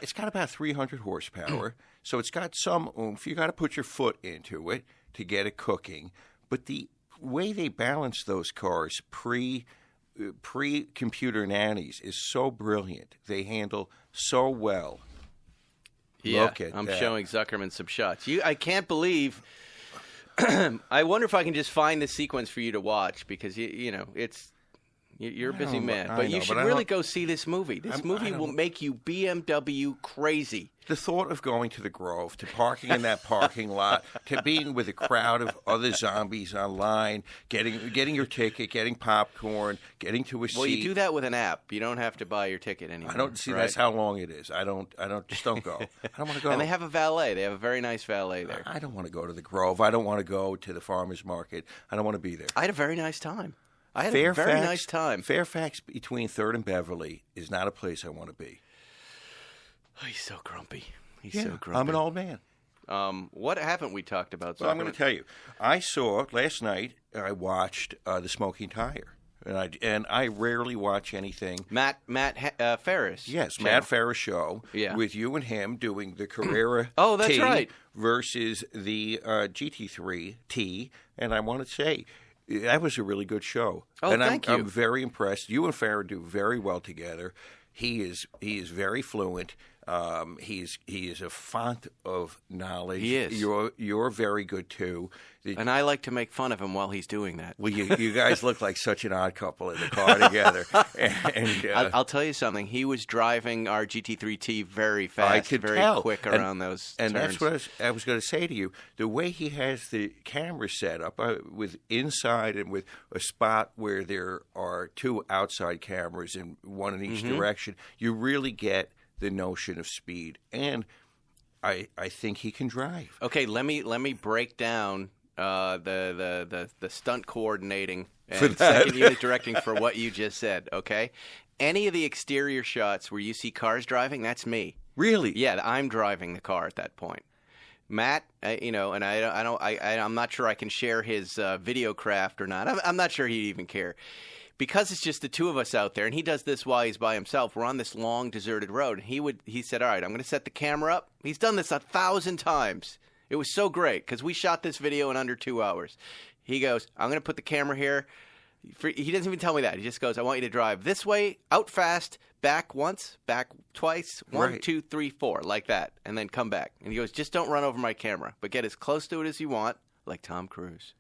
It's got about 300 horsepower, so it's got some oomph. You got to put your foot into it to get it cooking. But the way they balance those cars pre-computer nannies is so brilliant. They handle so well. Yeah, Look at I'm that. showing Zuckerman some shots. I can't believe. I wonder if I can just find the sequence for you to watch because you're a busy man. But you should really go see this movie. This movie will make you BMW crazy. The thought of going to the Grove, to parking in that parking lot, to being with a crowd of other zombies online, getting your ticket, getting popcorn, getting to a seat. Well, you do that with an app. You don't have to buy your ticket anymore. I don't see right? that's how long it is. I don't go. I don't want to go. And they have a valet. They have a very nice valet there. I don't want to go to the Grove. I don't want to go to the farmer's market. I don't want to be there. I had a very nice time. I had a very nice time. Fairfax between 3rd and Beverly is not a place I want to be. Oh, he's so grumpy. He's so grumpy. I'm an old man. What haven't we talked about? Well, I'm going to tell you. I saw last night. I watched The Smoking Tire, and I rarely watch anything. Matt Ferris. Yes, channel. Matt Ferris show. Yeah. With you and him doing the Carrera. Oh, that's T right. Versus the GT3 T, and I want to say. That was a really good show. Oh, and thank you. I'm very impressed. You and Farrah do very well together. He is very fluent. He is a font of knowledge. He is. You're very good too. And I like to make fun of him while he's doing that. Well, you guys look like such an odd couple in the car together. I'll tell you something. He was driving our GT3T very fast, I could very tell. quick around those and turns. that's what I was going to say to you. The way he has the camera set up with inside and with a spot where there are two outside cameras and one in each direction, you really get the notion of speed. And I think he can drive. Okay, let me break down the stunt coordinating For and that. second unit directing for what you just said. Okay, any of the exterior shots where you see cars driving, that's me. Really? Yeah, I'm driving the car at that point. Matt, and I'm not sure I can share his video craft or not. I'm not sure he'd even care. Because it's just the two of us out there, and he does this while he's by himself. We're on this long, deserted road. And he said, all right, I'm going to set the camera up. He's done this 1,000 times. It was so great because we shot this video in under 2 hours. He goes, I'm going to put the camera here. He doesn't even tell me that. He just goes, I want you to drive this way, out fast, back once, back twice, 1, Right. 2, 3, 4, like that, and then come back. And he goes, just don't run over my camera, but get as close to it as you want, like Tom Cruise,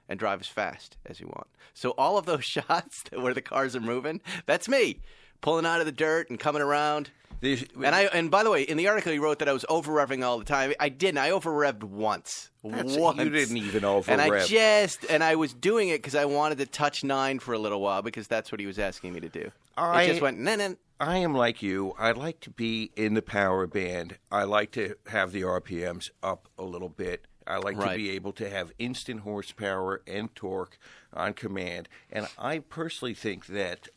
and drive as fast as you want. So all of those shots where the cars are moving, that's me, pulling out of the dirt and coming around. And by the way, in the article he wrote that I was over-revving all the time. I didn't. I over-revved once. Once. You didn't even over-rev. And I was doing it because I wanted to touch 9 for a little while because that's what he was asking me to do. It just went, nah. I am like you. I like to be in the power band. I like to have the RPMs up a little bit. I like to be able to have instant horsepower and torque on command. And I personally think that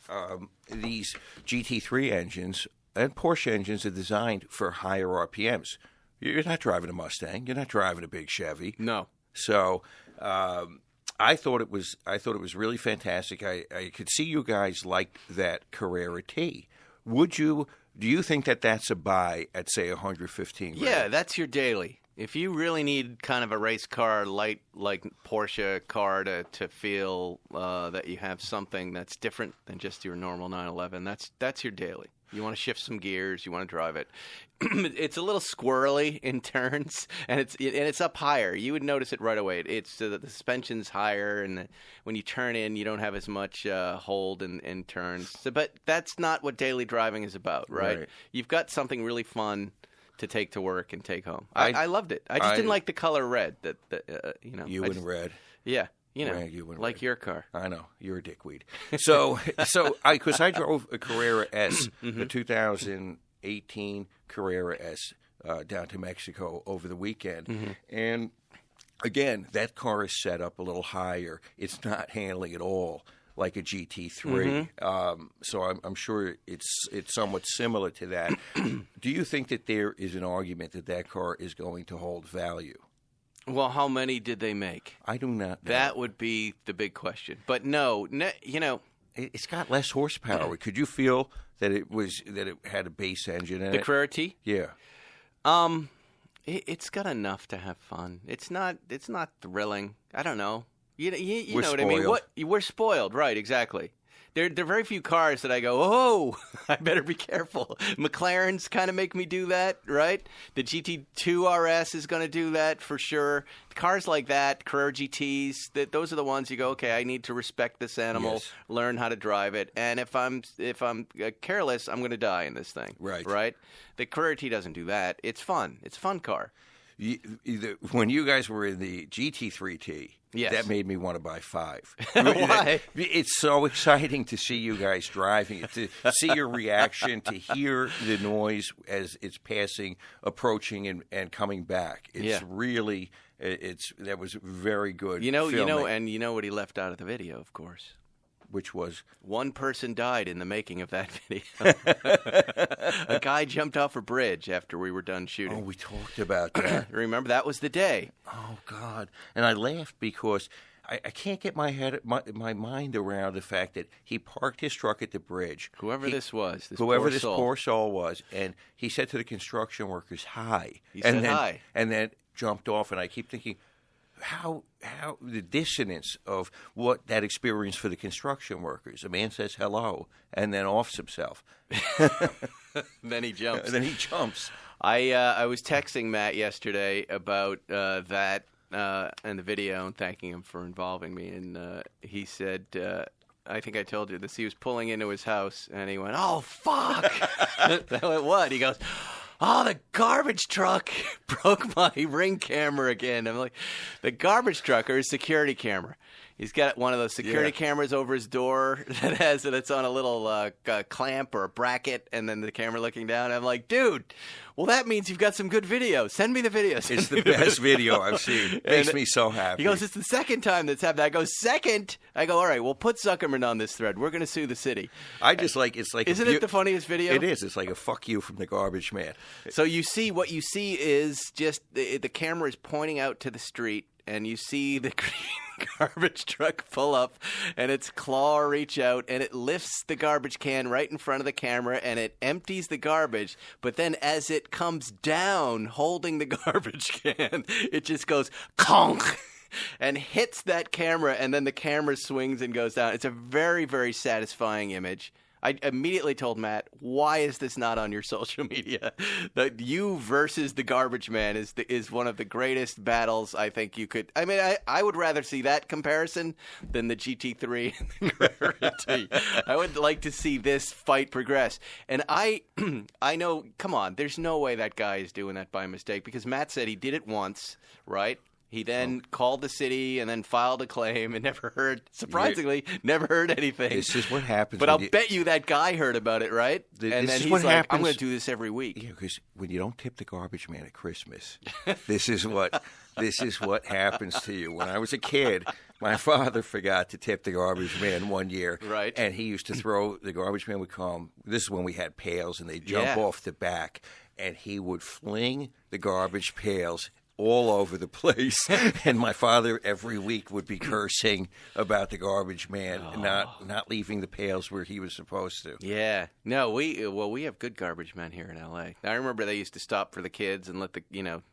these GT3 engines and Porsche engines are designed for higher RPMs. You're not driving a Mustang. You're not driving a big Chevy. No. So I thought it was really fantastic. I could see you guys like that Carrera T. Do you think that that's a buy at, say, 115 grand? Yeah, that's your daily. If you really need kind of a race car, light like Porsche car to feel that you have something that's different than just your normal 911, that's your daily. You want to shift some gears, you want to drive it. It's a little squirrely in turns, and it's up higher. You would notice it right away. It's the suspension's higher, and when you turn in, you don't have as much hold in turns. But that's not what daily driving is about, right? You've got something really fun to take to work and take home. I loved it. I just didn't like the color red. In red. Yeah. Like your car. I know. You're a dickweed. So because I drove a Carrera S, the 2018 Carrera S, down to Mexico over the weekend. And, again, that car is set up a little higher. It's not handling at all like a GT3. So I'm sure it's somewhat similar to that. Do you think that there is an argument that car is going to hold value? Well, how many did they make? I do not know. That would be the big question. But no, it's got less horsepower. Could you feel that it had a base engine in it? The Carrera T? Yeah. It's got enough to have fun. It's not thrilling. I don't know. You We're know what I mean? spoiled. We're spoiled, right? Exactly. There are very few cars that I go, oh, I better be careful. McLarens kind of make me do that, right? The GT2 RS is going to do that for sure. Cars like that, Carrera GTs, those are the ones you go, okay, I need to respect this animal, learn how to drive it, and if I'm careless, I'm going to die in this thing, right? The Carrera T doesn't do that. It's fun. It's a fun car. When you guys were in the GT3T, that made me want to buy 5. Why? It's so exciting to see you guys driving it, to see your reaction, to hear the noise as it's passing, approaching, and coming back. It's really, that was very good. And you know what he left out of the video, of course. Which was? One person died in the making of that video. A guy jumped off a bridge after we were done shooting. Oh, we talked about that. Remember, that was the day. Oh, God. And I laughed because I can't get my mind around the fact that he parked his truck at the bridge. Whoever this poor soul was. And he said to the construction workers, hi. He said hi. And then jumped off. And I keep thinking, how the dissonance of what that experience for the construction workers. A man says hello and then offs himself. Then he jumps. And then he jumps. I was texting Matt yesterday about that and the video and thanking him for involving me, and he said, I think I told you this, he was pulling into his house, and he went, "Oh, fuck!" I went, "What?" He goes, "Oh, the garbage truck broke my Ring camera again." I'm like, the garbage truck or his security camera? He's got one of those security cameras over his door that has it. It's on a little clamp or a bracket, and then the camera looking down. I'm like, dude, well, that means you've got some good video. Send me the video. It's the best video I've seen. Makes me so happy. He goes, "It's the second time that's happened." I go, "Second?" I go, "All right, we'll put Zuckerman on this thread. We're going to sue the city." I just like it's like Isn't it the funniest video? It is. It's like a fuck you from the garbage man. So what you see is just the camera is pointing out to the street, and you see the green garbage truck pull up, and its claw reach out, and it lifts the garbage can right in front of the camera, and it empties the garbage. But then as it comes down holding the garbage can, it just goes conk and hits that camera, and then the camera swings and goes down. It's a very, very satisfying image. I immediately told Matt, "Why is this not on your social media?" You versus the garbage man is one of the greatest battles I think you could. I mean, I would rather see that comparison than the GT3 and the Rarity. I would like to see this fight progress. And I know, come on, there's no way that guy is doing that by mistake, because Matt said he did it once, right? He then called the city and then filed a claim and never heard anything. This is what happens. But I'll bet you that guy heard about it, right? And then he's like, "I'm going to do this every week." Yeah, because when you don't tip the garbage man at Christmas, this is what happens to you. When I was a kid, my father forgot to tip the garbage man one year. Right. And he used to throw, the garbage man would come. This is when we had pails, and they'd jump off the back, and he would fling the garbage pails all over the place. And my father every week would be cursing about the garbage man not leaving the pails where he was supposed to. Yeah. No, we have good garbage men here in L.A. I remember they used to stop for the kids and let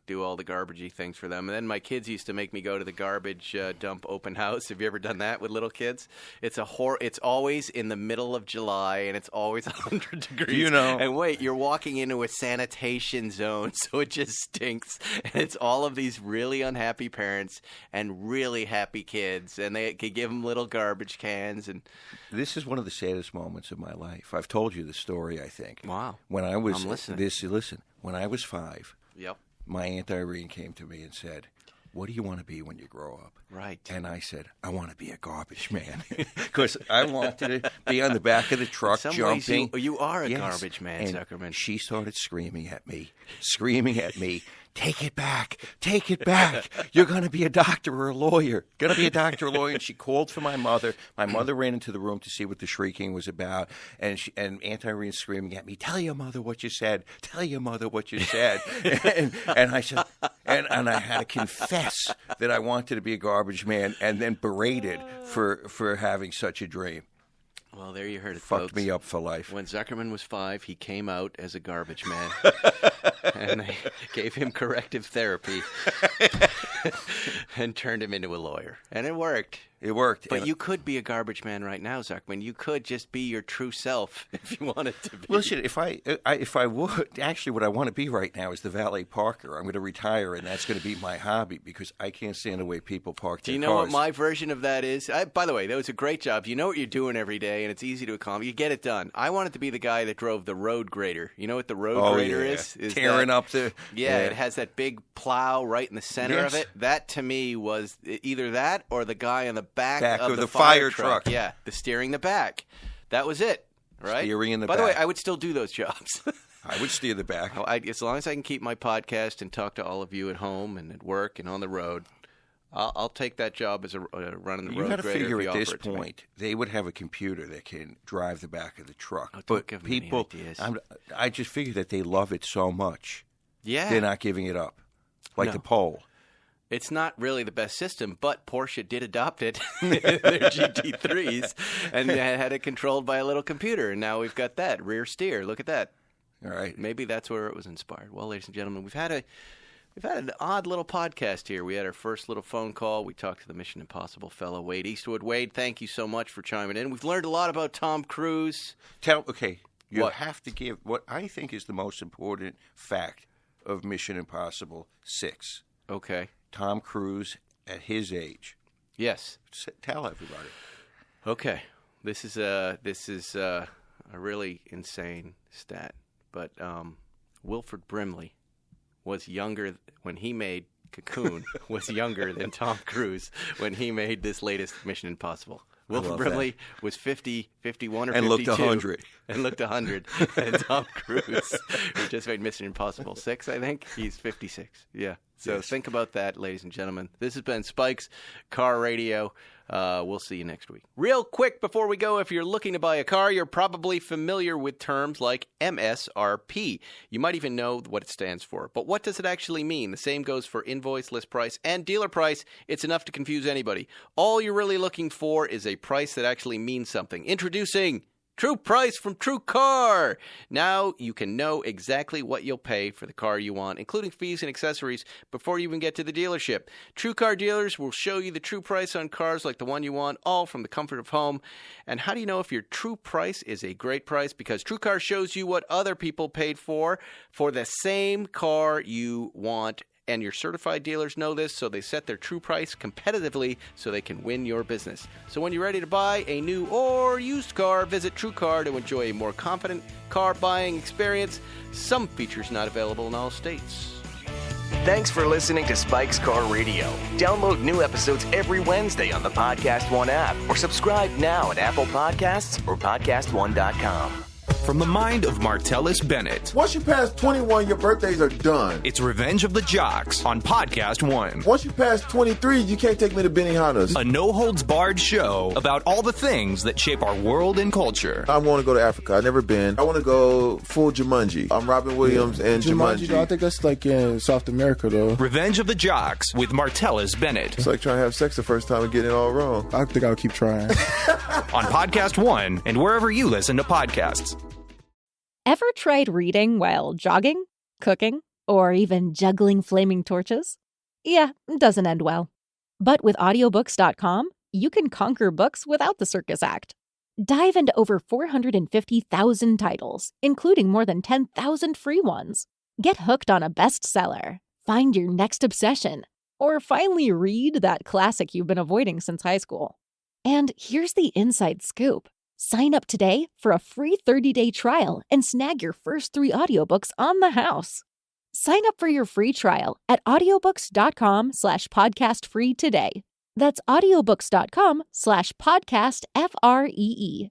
do all the garbagey things for them. And then my kids used to make me go to the garbage dump open house. Have you ever done that with little kids? It's it's always in the middle of July, and it's always 100 degrees. And wait, you're walking into a sanitation zone, so it just stinks. And it's all of these really unhappy parents and really happy kids, and they could give them little garbage cans. And this is one of the saddest moments of my life. I've told you the story, I think. Wow. When I was I'm listening. Listen, when I was 5, yep, my Aunt Irene came to me and said, "What do you want to be when you grow up?" Right. And I said, "I want to be a garbage man," because I wanted to be on the back of the truck jumping. You are a garbage man, and Zuckerman. She started screaming at me, "Take it back. Take it back. You're going to be a doctor or a lawyer. Going to be a doctor or a lawyer." And she called for my mother. My mother ran into the room to see what the shrieking was about. And Aunt Irene screaming at me, "Tell your mother what you said. Tell your mother what you said." and I said, and I had to confess that I wanted to be a garbage man, and then berated for having such a dream. Well, there you heard it, Fucked folks. me up for life. When Zuckerman was 5, he came out as a garbage man. And they gave him corrective therapy and turned him into a lawyer. And it worked. It worked. But you could be a garbage man right now, Zuckerman. You could just be your true self if you wanted to be. Listen, if I would, actually what I want to be right now is the valet parker. I'm going to retire, and that's going to be my hobby, because I can't stand the way people park their cars. Do you know what my version of that is? By the way, that was a great job. You know what you're doing every day, and it's easy to accomplish. You get it done. I wanted to be the guy that drove the road grader. You know what the road grader is? Tearing up the... Yeah, it has that big plow right in the center of it. That, to me, was either that or the guy on the back of the fire truck. Yeah, the steering the back. That was it, right? Steering in the back. By the way, I would still do those jobs. I would steer the back. As long as I can keep my podcast and talk to all of you at home and at work and on the road, I'll take that job as a running the road grader. You got to figure at this point, they would have a computer that can drive the back of the truck. Oh, but give people, me any ideas. I just figure that they love it so much. Yeah. They're not giving it up. Like the pole. It's not really the best system, but Porsche did adopt it in their GT3s and had it controlled by a little computer. And now we've got that rear steer. Look at that. All right. Maybe that's where it was inspired. Well, ladies and gentlemen, we've had We've had an odd little podcast here. We had our first little phone call. We talked to the Mission Impossible fellow, Wade Eastwood. Wade, thank you so much for chiming in. We've learned a lot about Tom Cruise. You What? have to give what I think is the most important fact of Mission Impossible 6. Okay. Tom Cruise at his age. Yes. Tell everybody. Okay. This is a really insane stat. But Wilford Brimley was younger when he made Cocoon, was younger than Tom Cruise when he made this latest Mission Impossible. Wilford Brimley was 50, 51, or 52. And looked 100. And looked 100. And Tom Cruise, who just made Mission Impossible 6, I think, he's 56. Yeah. So think about that, ladies and gentlemen. This has been Spike's Car Radio. We'll see you next week. Real quick before we go, if you're looking to buy a car, you're probably familiar with terms like MSRP. You might even know what it stands for. But what does it actually mean? The same goes for invoice, list price, and dealer price. It's enough to confuse anybody. All you're really looking for is a price that actually means something. Introducing True Price from True Car. Now you can know exactly what you'll pay for the car you want, including fees and accessories, before you even get to the dealership. True Car dealers will show you the true price on cars like the one you want, all from the comfort of home. And how do you know if your true price is a great price? Because True Car shows you what other people paid for the same car you want. And your certified dealers know this, so they set their true price competitively so they can win your business. So when you're ready to buy a new or used car, visit True Car to enjoy a more confident car buying experience. Some features not available in all states. Thanks for listening to Spike's Car Radio. Download new episodes every Wednesday on the Podcast One app or subscribe now at Apple Podcasts or PodcastOne.com. From the mind of Martellus Bennett, Once you pass 21, your birthdays are done. it's Revenge of the Jocks on Podcast One. Once you pass 23, you can't take me to Benihana's. A no-holds-barred show about all the things that shape our world and culture. I want to go to Africa. I've never been. I want to go full Jumanji. I'm Robin Williams and Jumanji. Though, I think that's like in South America, though. Revenge of the Jocks with Martellus Bennett It's like trying to have sex the first time and getting it all wrong. I think I'll keep trying. on Podcast One and wherever you listen to podcasts. Ever tried reading while jogging, cooking, or even juggling flaming torches? Yeah, it doesn't end well. But with audiobooks.com, you can conquer books without the circus act. Dive into over 450,000 titles, including more than 10,000 free ones. Get hooked on a bestseller, find your next obsession, or finally read that classic you've been avoiding since high school. And here's the inside scoop. Sign up today for a free 30-day trial and snag your first 3 audiobooks on the house. Sign up for your free trial at audiobooks.com/podcastfree today. That's audiobooks.com/podcastfree.